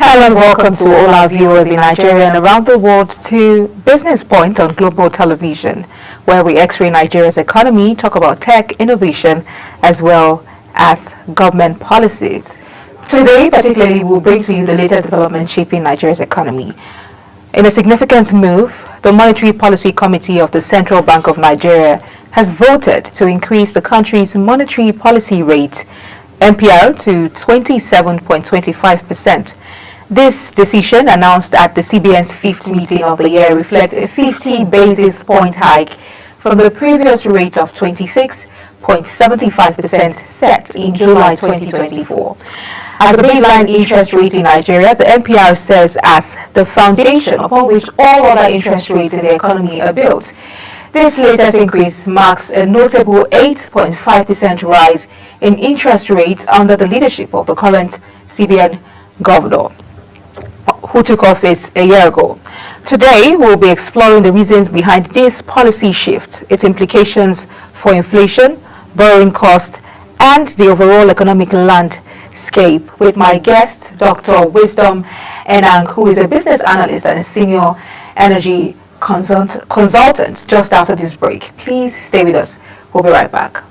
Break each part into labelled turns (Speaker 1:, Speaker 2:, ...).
Speaker 1: Hello and welcome to all our viewers in Nigeria and around the world to Business Point on Global Television, where we x-ray Nigeria's economy, talk about tech, innovation, as well as government policies. Today, particularly, we'll bring to you the latest developments shaping Nigeria's economy. In a significant move, the Monetary Policy Committee of the Central Bank of Nigeria has voted to increase the country's monetary policy rate, MPR, to 27.25%. This decision, announced at the CBN's fifth meeting of the year, reflects a 50 basis point hike from the previous rate of 26.75% set in July 2024. As the baseline interest rate in Nigeria, the MPR serves as the foundation upon which all other interest rates in the economy are built. This latest increase marks a notable 8.5% rise in interest rates under the leadership of the current CBN governor, who took office a year ago. Today, we'll be exploring the reasons behind this policy shift, its implications for inflation, borrowing costs, and the overall economic landscape with my guest, Dr. Wisdom Enang, who is a business analyst and a senior energy consultant, just after this break. Please stay with us. We'll be right back.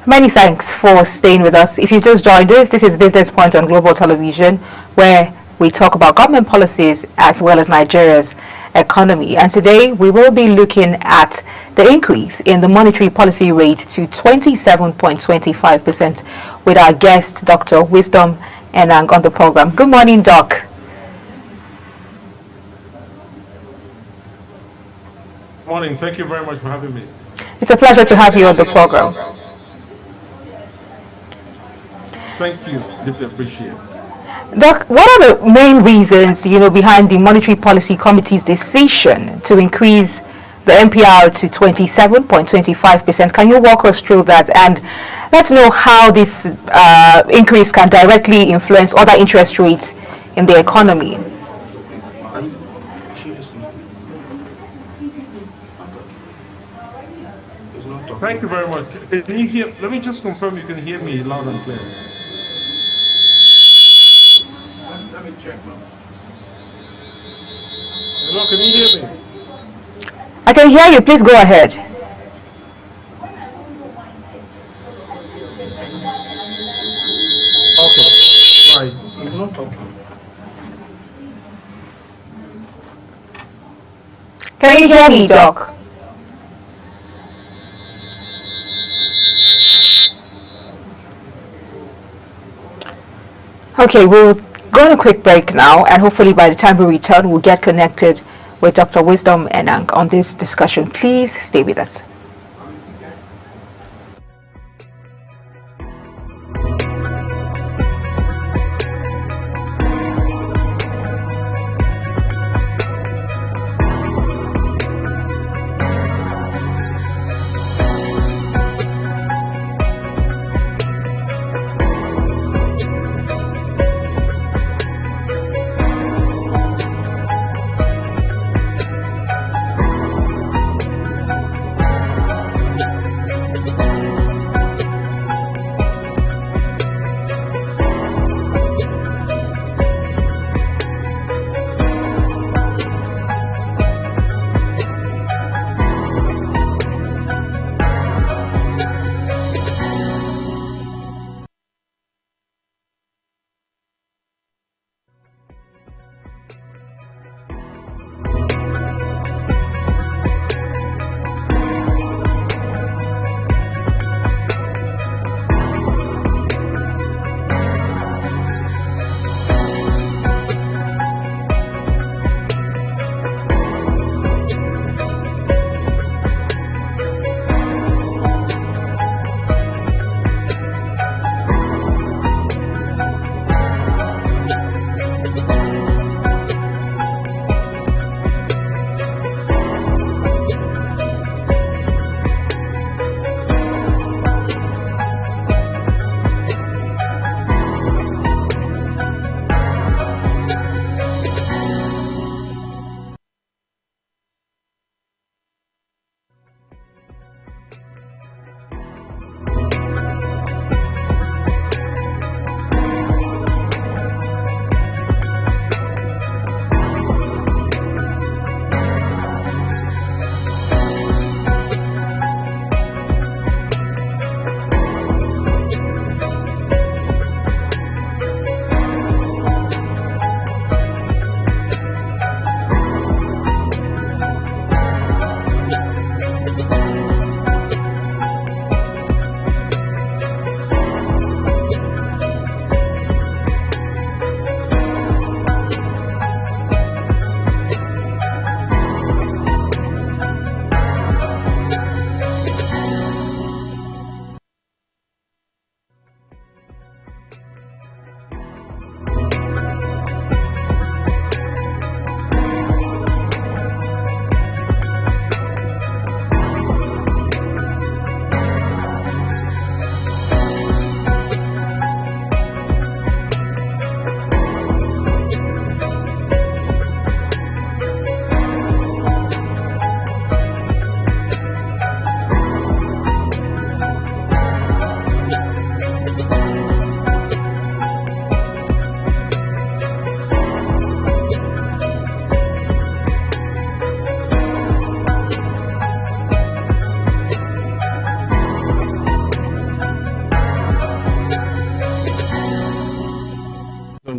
Speaker 1: Many thanks for staying with us. If you just joined us, this is Business Point on Global Television, where we talk about government policies as well as Nigeria's economy. And today we will be looking at the increase in the monetary policy rate to 27.25% with our guest, Dr. Wisdom Enang, on the program. Good morning, Doc.
Speaker 2: Morning. Thank you very much for having me.
Speaker 1: It's a pleasure to have you on the program.
Speaker 2: Thank you. Deeply appreciate.
Speaker 1: Doc, what are the main reasons, behind the Monetary Policy Committee's decision to increase the MPR to 27.25%? Can you walk us through that and let's know how this increase can directly influence other interest rates in the economy?
Speaker 2: Thank you very much. Can you hear? Let me just confirm you can hear me loud and clear. Let me check. Hello, can you hear me?
Speaker 1: I can hear you. Please go ahead.
Speaker 2: Okay. Right. He's not talking.
Speaker 1: Can you hear me, Doc? Okay, we'll go on a quick break now, and hopefully by the time we return, we'll get connected with Dr. Wisdom Enang on this discussion. Please stay with us.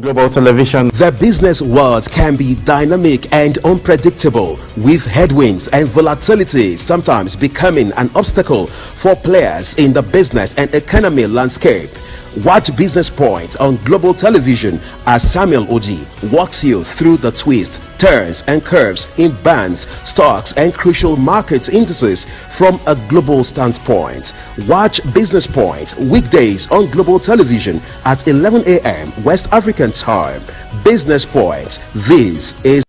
Speaker 3: Global television.
Speaker 4: The business world can be dynamic and unpredictable, with headwinds and volatility sometimes becoming an obstacle for players in the business and economy landscape. Watch Business Point on Global Television as Samuel Oji walks you through the twists, turns and curves in bands, stocks and crucial market indices from a global standpoint. Watch Business Point weekdays on Global Television at 11 a.m. West African time. Business Point. This is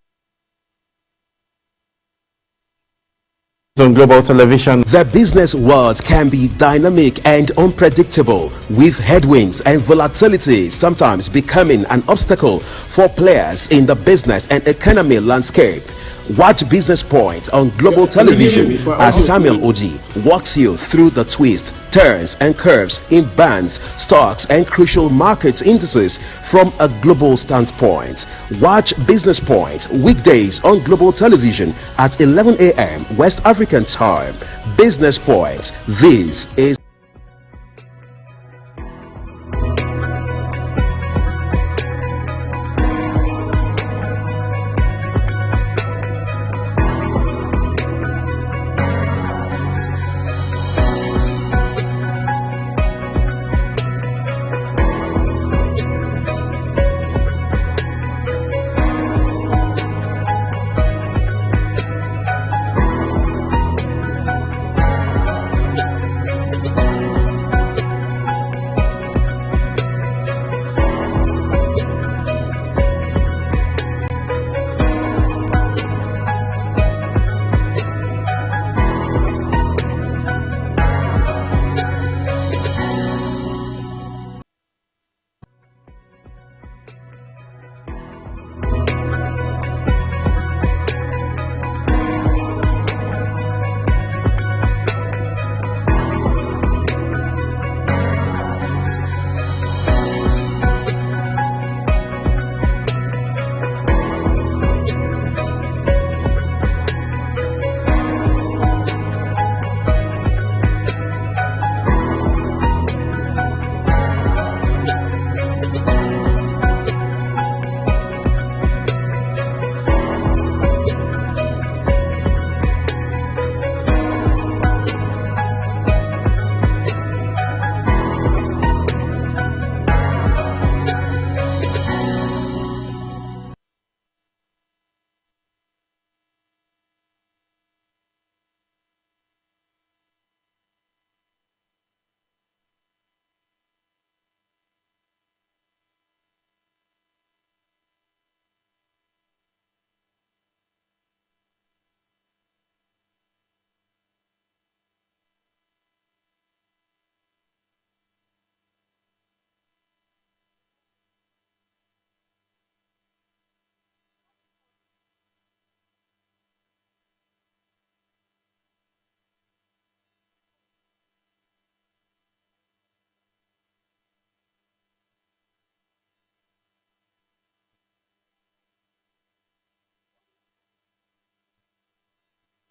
Speaker 3: on Global Television.
Speaker 4: The business world can be dynamic and unpredictable, with headwinds and volatility sometimes becoming an obstacle for players in the business and economy landscape. Watch Business Point on Global Television as Samuel Oji walks you through the twists, turns and curves in bands, stocks and crucial market indices from a global standpoint. Watch Business Point weekdays on Global Television at 11 a.m. West African time. Business Point. This is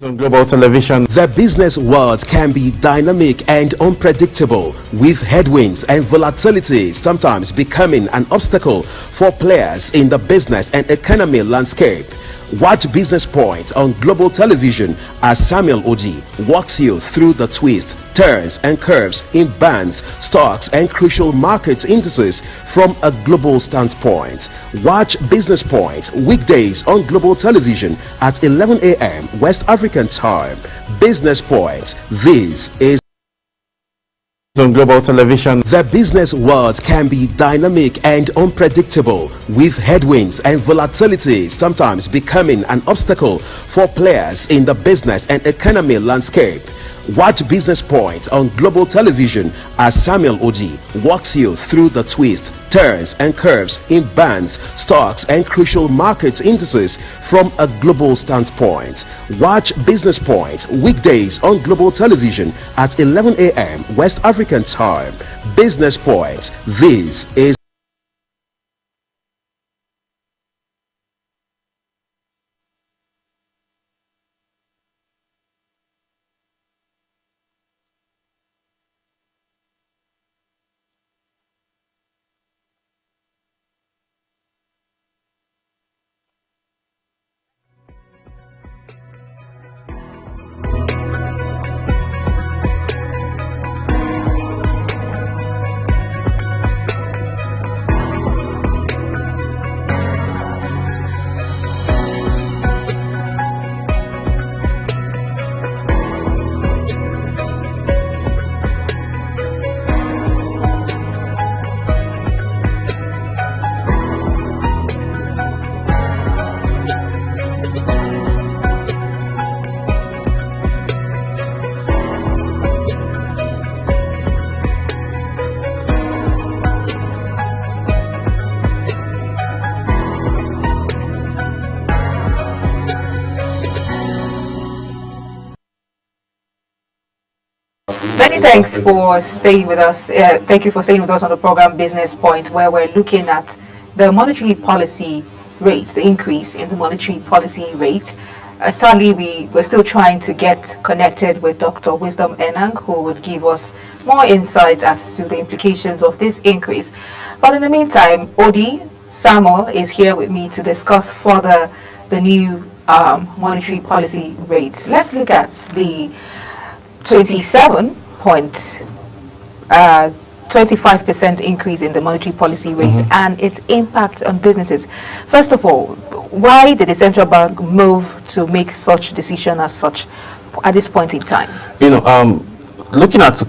Speaker 3: On global television,
Speaker 4: The business world can be dynamic and unpredictable, with headwinds and volatility sometimes becoming an obstacle for players in the business and economy landscape. Watch Business Point on global television as Samuel Oji walks you through the twists, turns and curves in bands, stocks and crucial market indices from a global standpoint. Watch Business Point weekdays on global television at 11 a.m. West African time. Business Point. This is
Speaker 3: on global television.
Speaker 4: The business world can be dynamic and unpredictable, with headwinds and volatility sometimes becoming an obstacle for players in the business and economy landscape. Watch Business Point on global television as Samuel Oji walks you through the twists, turns and curves in bands, stocks and crucial market indices from a global standpoint. Watch Business Point weekdays on global television at 11 a.m. West African time. Business Point. This is
Speaker 1: Many thanks for staying with us. Thank you for staying with us on the program Business Point, where we're looking at the monetary policy rates, the increase in the monetary policy rate. Sadly, we're still trying to get connected with Dr. Wisdom Enang, who would give us more insight as to the implications of this increase. But in the meantime, Odi Samuel is here with me to discuss further the new monetary policy rates. Let's look at the 25% increase in the monetary policy rate and its impact on businesses. First of all, why did the central bank move to make such decision as such at this point in time?
Speaker 3: Looking at,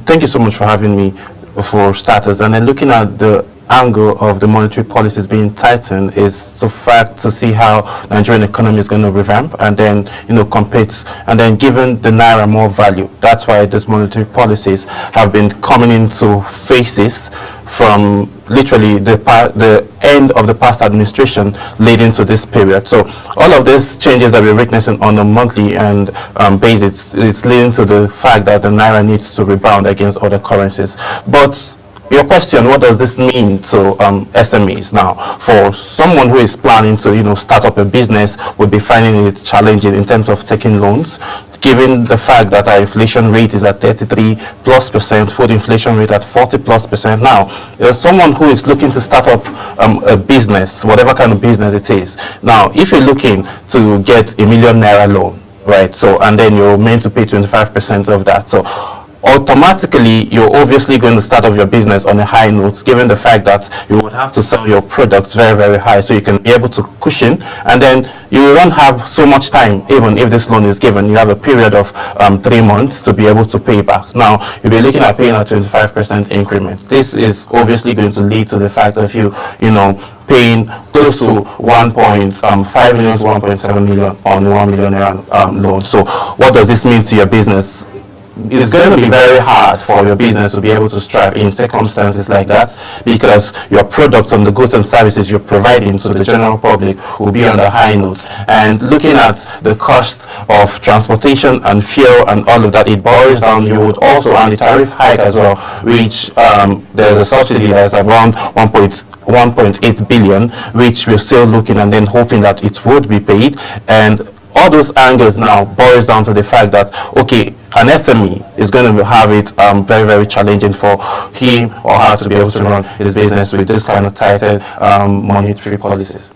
Speaker 3: thank you so much for having me for starters, and then looking at the angle of the monetary policies being tightened is the fact to see how Nigerian economy is going to revamp and then compete, and then giving the naira more value. That's why these monetary policies have been coming into phases from literally the end of the past administration leading to this period. So all of these changes that we're witnessing on a monthly and basis, it's leading to the fact that the naira needs to rebound against other currencies. But your question, what does this mean to SMEs now? For someone who is planning to, start up a business, would be finding it challenging in terms of taking loans, given the fact that our inflation rate is at 33+%, food inflation rate at 40+%. Now, someone who is looking to start up a business, whatever kind of business it is. Now, if you're looking to get a ₦1 million loan, right? So, and then you're meant to pay 25% of that. So, automatically you're obviously going to start off your business on a high note, given the fact that you would have to sell your products very, very high, so you can be able to cushion, and then you don't have so much time. Even if this loan is given, you have a period of 3 months to be able to pay back. Now you'll be looking at paying a 25% increment. This is obviously going to lead to the fact of you paying close to 1.5 million to 1.7 million on ₦1 million loan. So what does this mean to your business? It's going to be very hard for your business to be able to strive in circumstances like that, because your products and the goods and services you're providing to the general public will be on the high note. And looking at the cost of transportation and fuel and all of that, it boils down. You would also, and the tariff hike as well, which there's a subsidy that's around 1.8 billion, which we're still looking and then hoping that it would be paid. And all those angles now boils down to the fact that, okay, an SME is going to have it very, very challenging for him or her to be able to run his business with this kind of tightened monetary policies.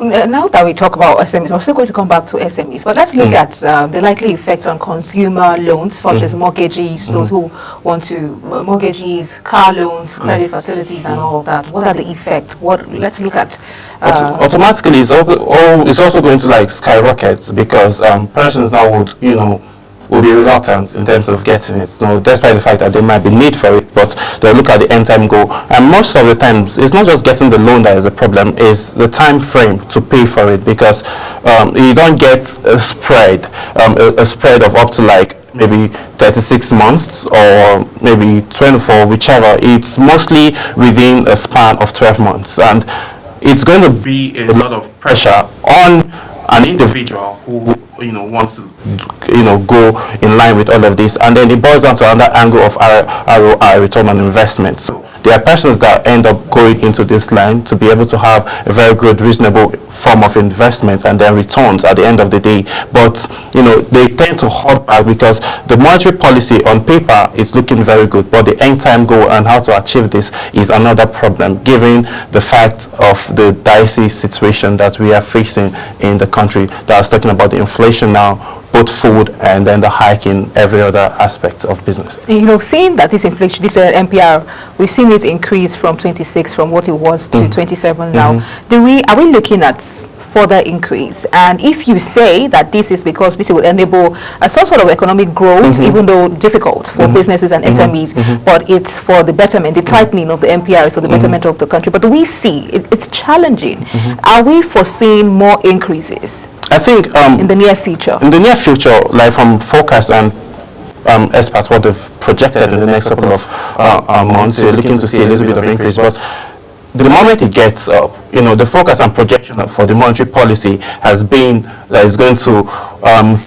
Speaker 1: Now that we talk about SMEs, we're still going to come back to SMEs, but let's look at the likely effects on consumer loans, such as mortgages, those who want to, mortgages, car loans, credit facilities, and all of that. What are the effects? Let's look at.
Speaker 3: Automatically, it's also going to like skyrocket because persons now would, will be reluctant in terms of getting it. So despite the fact that there might be need for it, but they'll look at the end time goal. And most of the times, it's not just getting the loan that is a problem, it's the time frame to pay for it, because you don't get a spread of up to like maybe 36 months or maybe 24, whichever. It's mostly within a span of 12 months. And it's going to be a lot of pressure on an individual who wants to go in line with all of this. And then it boils down to another angle of ROI, return on investment. So there are persons that end up going into this line to be able to have a very good, reasonable form of investment and then returns at the end of the day. But they tend to hold back because the monetary policy on paper is looking very good, but the end time goal and how to achieve this is another problem, given the fact of the dicey situation that we are facing in the country. That I was talking about the inflation now, both food and then the hike in every other aspect of business.
Speaker 1: Seeing that this inflation, this MPR, we've seen it increase from 26 from what it was to 27 now. Are we looking at further increase? And if you say that this is because this will enable some sort of economic growth, even though difficult for businesses and SMEs, but it's for the betterment, the tightening of the MPR is for the betterment of the country. But we see it's challenging. Are we foreseeing more increases?
Speaker 3: I think
Speaker 1: in the near future.
Speaker 3: In the near future, like from forecast and experts, what they've projected in the next couple of months, you're looking to see a little bit of increase. But the moment it gets up, the focus and projection for the monetary policy has been that it's going to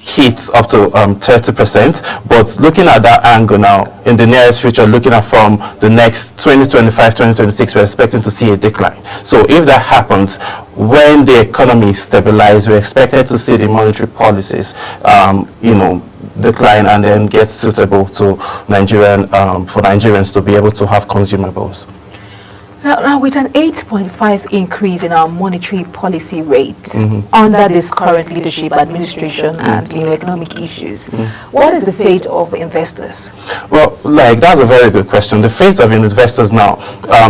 Speaker 3: hit up to 30%. But looking at that angle now, in the nearest future, looking at from the next 2025, 2026, we're expecting to see a decline. So if that happens, when the economy stabilizes, we're expected to see the monetary policies, decline and then get suitable to for Nigerians to be able to have consumables.
Speaker 1: Now, with an 8.5 increase in our monetary policy rate under this current leadership, administration, and economic issues, what is the fate of investors?
Speaker 3: Well, that's a very good question. The fate of investors now,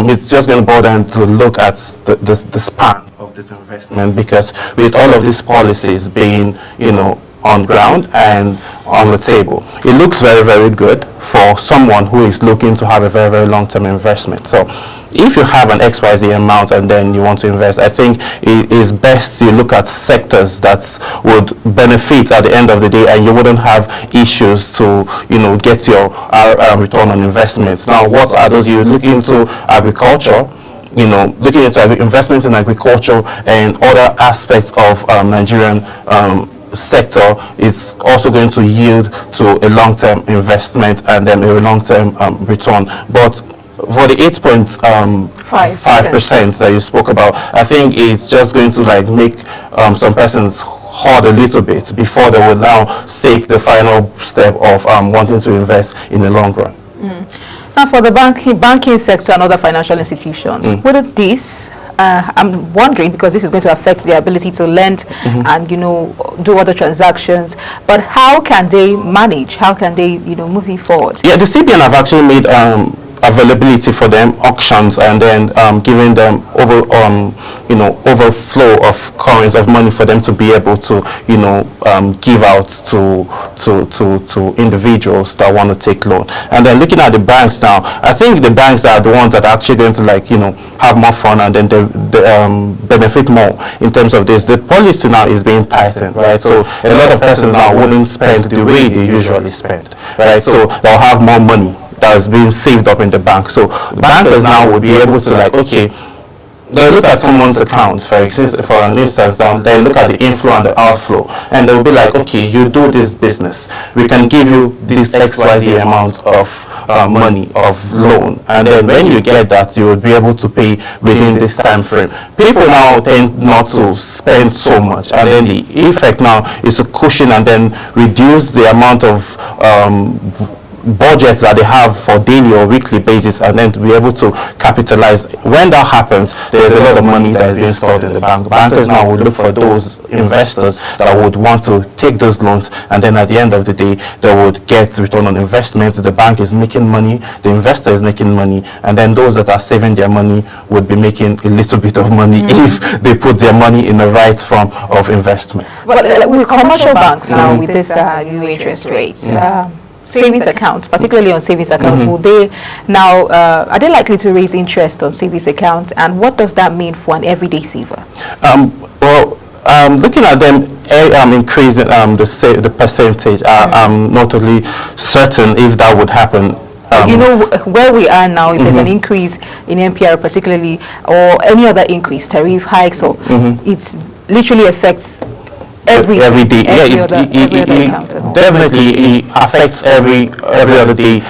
Speaker 3: it's just going to boil down to look at the span of this investment, because with all of these policies being, on ground and on the table, it looks very, very good for someone who is looking to have a very, very long-term investment. So if you have an XYZ amount and then you want to invest, I think it is best to look at sectors that would benefit at the end of the day, and you wouldn't have issues to get your return on investments. Now, what are those? You look into agriculture, looking into investments in agriculture and other aspects of Nigerian sector is also going to yield to a long-term investment and then a long-term return. But for the 8.5% that you spoke about, I think it's just going to make some persons hold a little bit before they will now take the final step of wanting to invest in the long run.
Speaker 1: Now, for the banking sector and other financial institutions, wouldn't this I'm wondering, because this is going to affect their ability to lend and do other transactions, but how can they manage? How can they moving forward?
Speaker 3: Yeah, the CBN have actually made availability for them, auctions, and then giving them overflow of coins of money for them to be able to give out to individuals that want to take loan. And then looking at the banks now, I think the banks are the ones that are actually going to have more fun and then they benefit more in terms of this. The policy now is being tightened, right? So a lot of persons now wouldn't spend the way they usually spend, right? So they'll have more money that is being saved up in the bank. So bankers now will be able to okay, they look at someone's account, for instance, they look at the inflow and the outflow, and they'll be like, okay, you do this business, we can give you this XYZ amount of money of loan, and then when you get that, you will be able to pay within this time frame. People now tend not to spend so much, and then the effect now is to cushion and then reduce the amount of budgets that they have for daily or weekly basis, and then to be able to capitalize. When that happens, there's a lot of money that is being stored in the bank. Bankers now would look for those investors that would want to take those loans, and then at the end of the day, they would get return on investment. The bank is making money, the investor is making money, and then those that are saving their money would be making a little bit of money if they put their money in the right form of investment.
Speaker 1: Well, with commercial banks now, with this new interest rates, savings accounts, particularly on savings accounts, will they now, are they likely to raise interest on savings account, and what does that mean for an everyday saver?
Speaker 3: Looking at them increasing the percentage, I'm not totally certain if that would happen.
Speaker 1: You know where we are now, if there's an increase in MPR particularly, or any other increase, tariff hikes, or it literally affects every day. Every other account.
Speaker 3: Definitely it affects every other day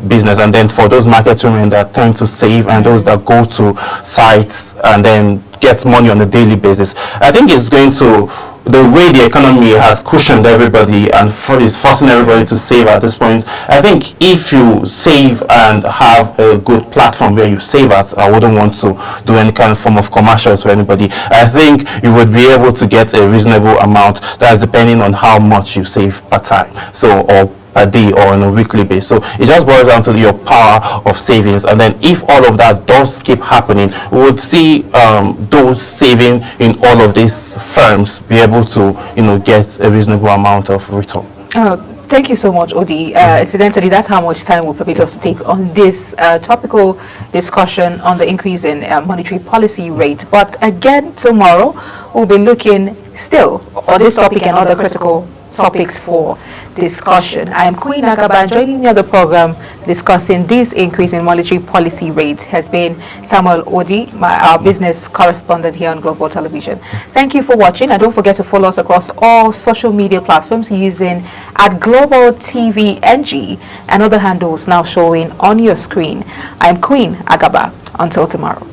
Speaker 3: business, and then for those market women that tend to save and those that go to sites and then get money on a daily basis, I think it's going to, the way the economy has cushioned everybody and is forcing everybody to save at this point. I think if you save and have a good platform where you save at, I wouldn't want to do any kind of form of commercials for anybody. I think you would be able to get a reasonable amount, that's depending on how much you save per time, so, or a day or on a weekly basis. So it just boils down to your power of savings, and then if all of that does keep happening, we would see those saving in all of these firms be able to, get a reasonable amount of return.
Speaker 1: Thank you so much, Odi. Incidentally, that's how much time will permit us to take on this topical discussion on the increase in monetary policy rate. But again, tomorrow we'll be looking still on this topic and other critical topics for discussion. I am Queen Agaba. Joining me on the program discussing this increase in monetary policy rate has been Samuel Odi, our business correspondent here on Global Television. Thank you for watching, and don't forget to follow us across all social media platforms using @GlobalTVNG and other handles now showing on your screen. I am Queen Agaba. Until tomorrow.